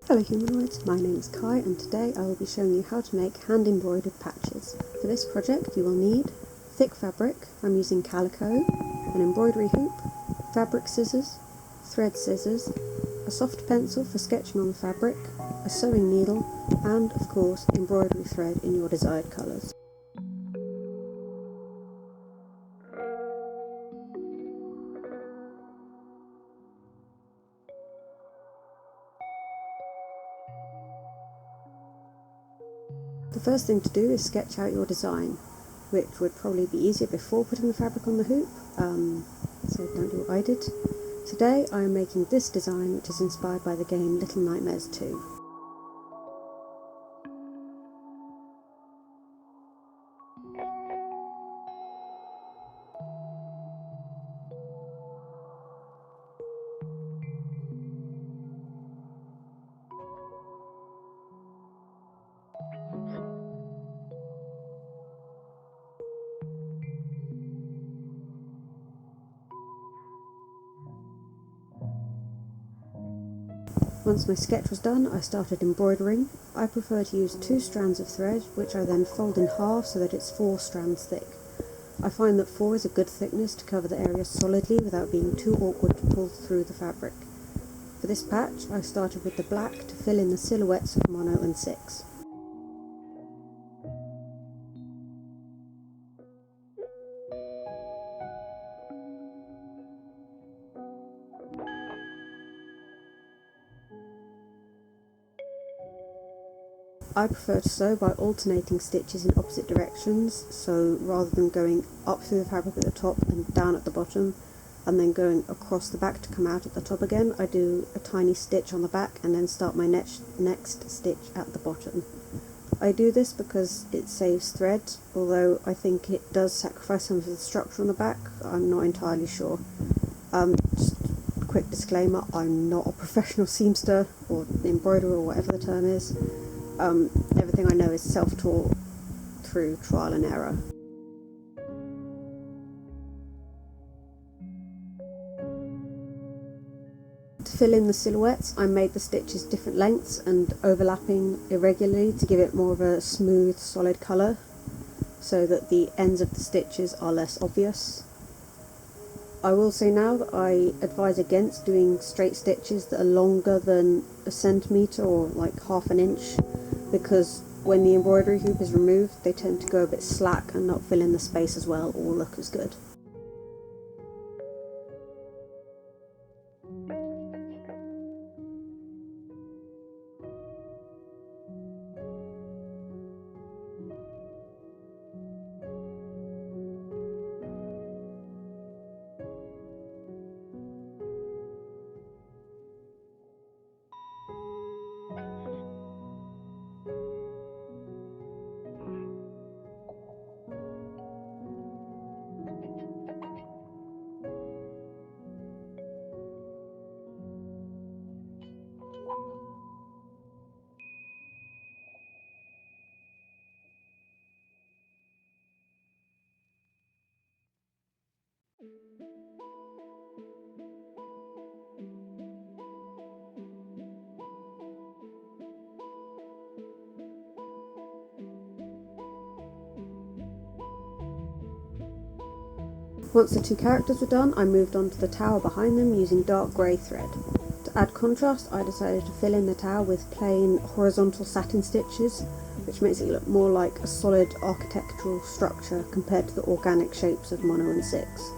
Hello humanoids, my name is Kai and today I will be showing you how to make hand-embroidered patches. For this project you will need thick fabric, I'm using calico, an embroidery hoop, fabric scissors, thread scissors, a soft pencil for sketching on the fabric, a sewing needle and, of course, embroidery thread in your desired colours. The first thing to do is sketch out your design, which would probably be easier before putting the fabric on the hoop, so don't do what I did. Today I am making this design, which is inspired by the game Little Nightmares 2. Once my sketch was done, I started embroidering. I prefer to use 2 strands of thread, which I then fold in half so that it's 4 strands thick. I find that 4 is a good thickness to cover the area solidly without being too awkward to pull through the fabric. For this patch, I started with the black to fill in the silhouettes of mono and 6. I prefer to sew by alternating stitches in opposite directions, so rather than going up through the fabric at the top and down at the bottom, and then going across the back to come out at the top again, I do a tiny stitch on the back and then start my next stitch at the bottom. I do this because it saves thread, although I think it does sacrifice some of the structure on the back. I'm not entirely sure. Just a quick disclaimer, I'm not a professional seamster or embroiderer or whatever the term is. Everything I know is self-taught through trial and error. To fill in the silhouettes, I made the stitches different lengths and overlapping irregularly to give it more of a smooth, solid colour, so that the ends of the stitches are less obvious. I will say now that I advise against doing straight stitches that are longer than a centimetre or like half an inch, because when the embroidery hoop is removed they tend to go a bit slack and not fill in the space as well or look as good. Once the 2 characters were done, I moved on to the tower behind them using dark grey thread. To add contrast, I decided to fill in the tower with plain horizontal satin stitches, which makes it look more like a solid architectural structure compared to the organic shapes of mono and 6.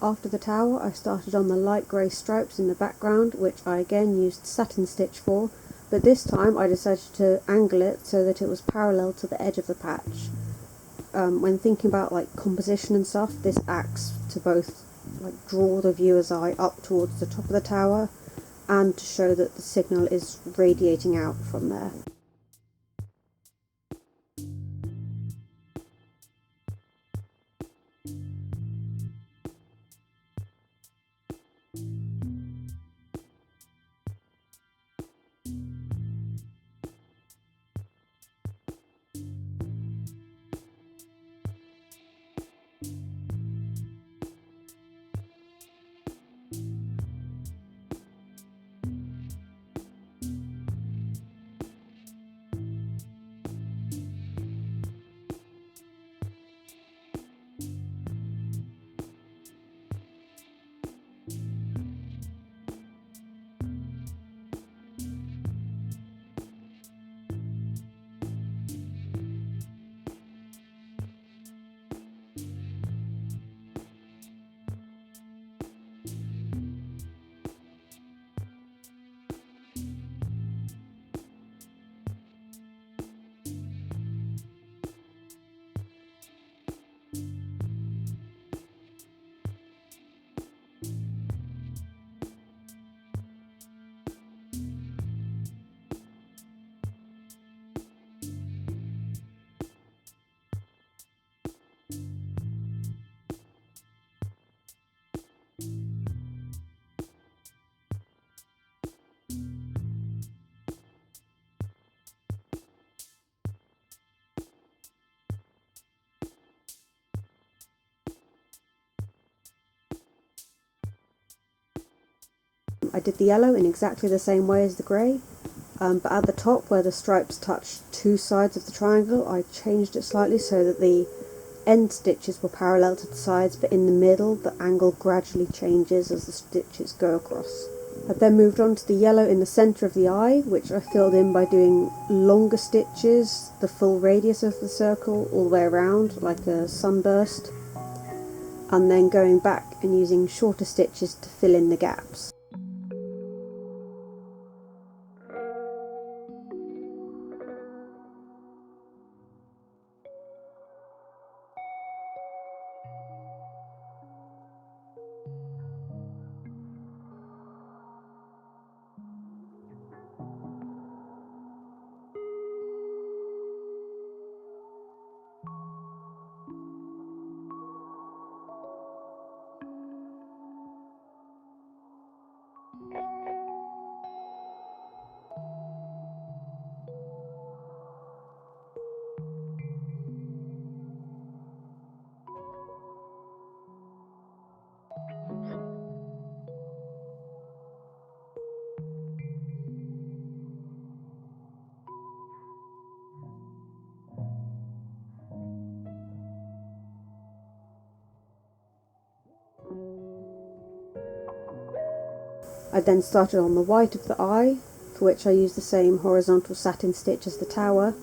After the tower, I started on the light grey stripes in the background, which I again used satin stitch for, but this time I decided to angle it so that it was parallel to the edge of the patch. When thinking about like composition and stuff, this acts to both like draw the viewer's eye up towards the top of the tower and to show that the signal is radiating out from there. I did the yellow in exactly the same way as the grey, but at the top where the stripes touch two sides of the triangle, I changed it slightly so that the end stitches were parallel to the sides, but in the middle the angle gradually changes as the stitches go across. I then moved on to the yellow in the centre of the eye, which I filled in by doing longer stitches, the full radius of the circle all the way around, like a sunburst, and then going back and using shorter stitches to fill in the gaps. I then started on the white of the eye, for which I used the same horizontal satin stitch as the tower.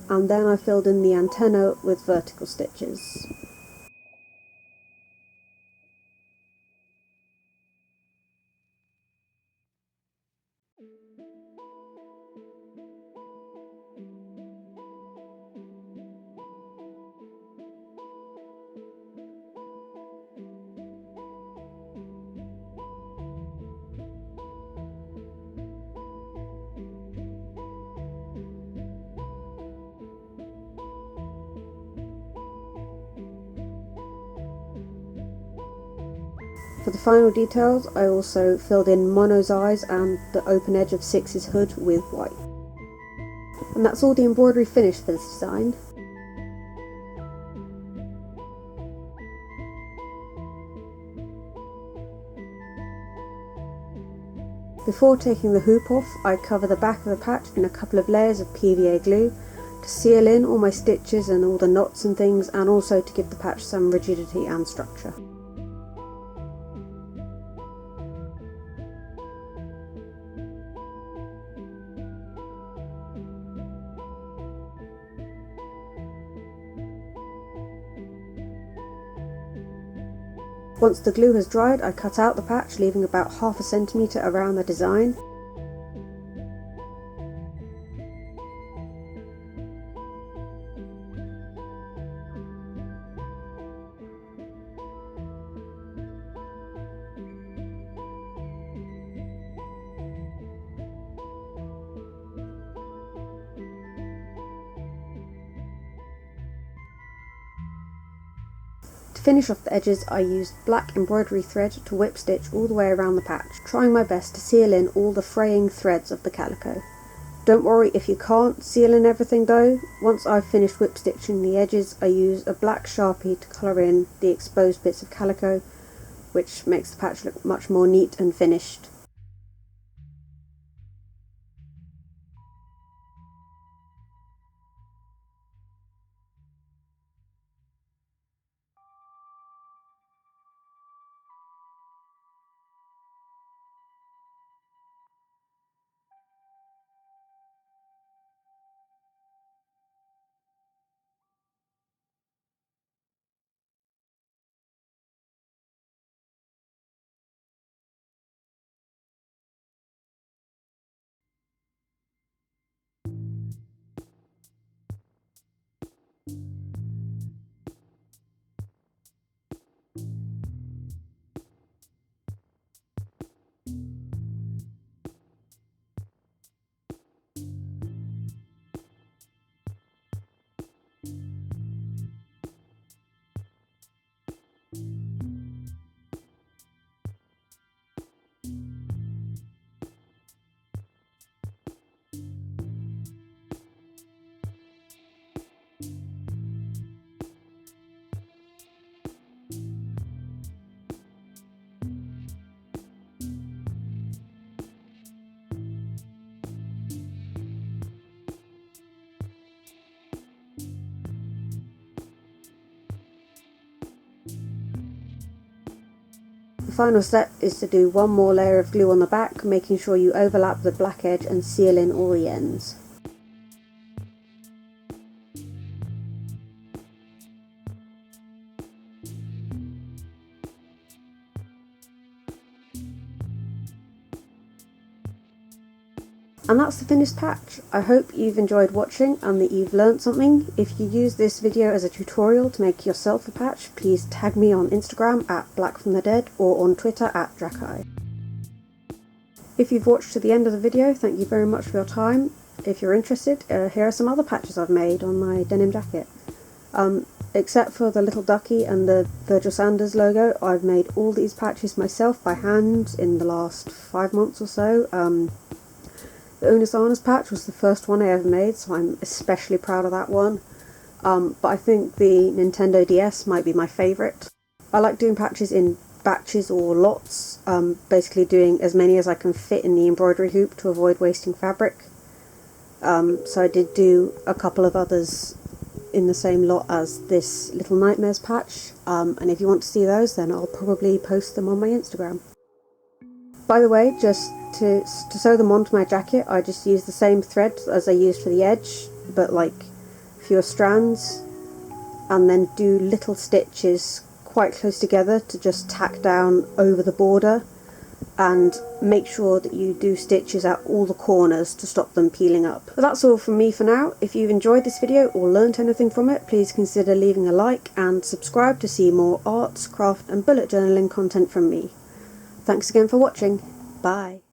and then I filled in the antenna with vertical stitches. For the final details, I also filled in Mono's eyes and the open edge of Six's hood with white. And that's all the embroidery finished for this design. Before taking the hoop off, I cover the back of the patch in a couple of layers of PVA glue to seal in all my stitches and all the knots and things, and also to give the patch some rigidity and structure. Once the glue has dried, I cut out the patch, leaving about half a centimetre around the design. To finish off the edges, I used black embroidery thread to whip stitch all the way around the patch, trying my best to seal in all the fraying threads of the calico. Don't worry if you can't seal in everything though. Once I've finished whip stitching the edges, I use a black Sharpie to colour in the exposed bits of calico, which makes the patch look much more neat and finished. The final step is to do one more layer of glue on the back, making sure you overlap the black edge and seal in all the ends. And that's the finished patch. I hope you've enjoyed watching and that you've learnt something. If you use this video as a tutorial to make yourself a patch, please tag me on Instagram at blackfromthedead or on Twitter at Drakai. If you've watched to the end of the video, thank you very much for your time. If you're interested, here are some other patches I've made on my denim jacket. Except for the little ducky and the Virgil Sanders logo, I've made all these patches myself by hand in the last 5 months or so. The Unis Arnas patch was the first one I ever made, so I'm especially proud of that one. But I think the Nintendo DS might be my favourite. I like doing patches in batches or lots, basically doing as many as I can fit in the embroidery hoop to avoid wasting fabric. So I did do a couple of others in the same lot as this Little Nightmares patch, and if you want to see those, then I'll probably post them on my Instagram. By the way, just to sew them onto my jacket, I just used the same thread as I used for the edge, but like for your strands, and then do little stitches quite close together to just tack down over the border, and make sure that you do stitches at all the corners to stop them peeling up. But that's all from me for now. If you've enjoyed this video or learnt anything from it, please consider leaving a like and subscribe to see more arts, craft and bullet journaling content from me. Thanks again for watching. Bye.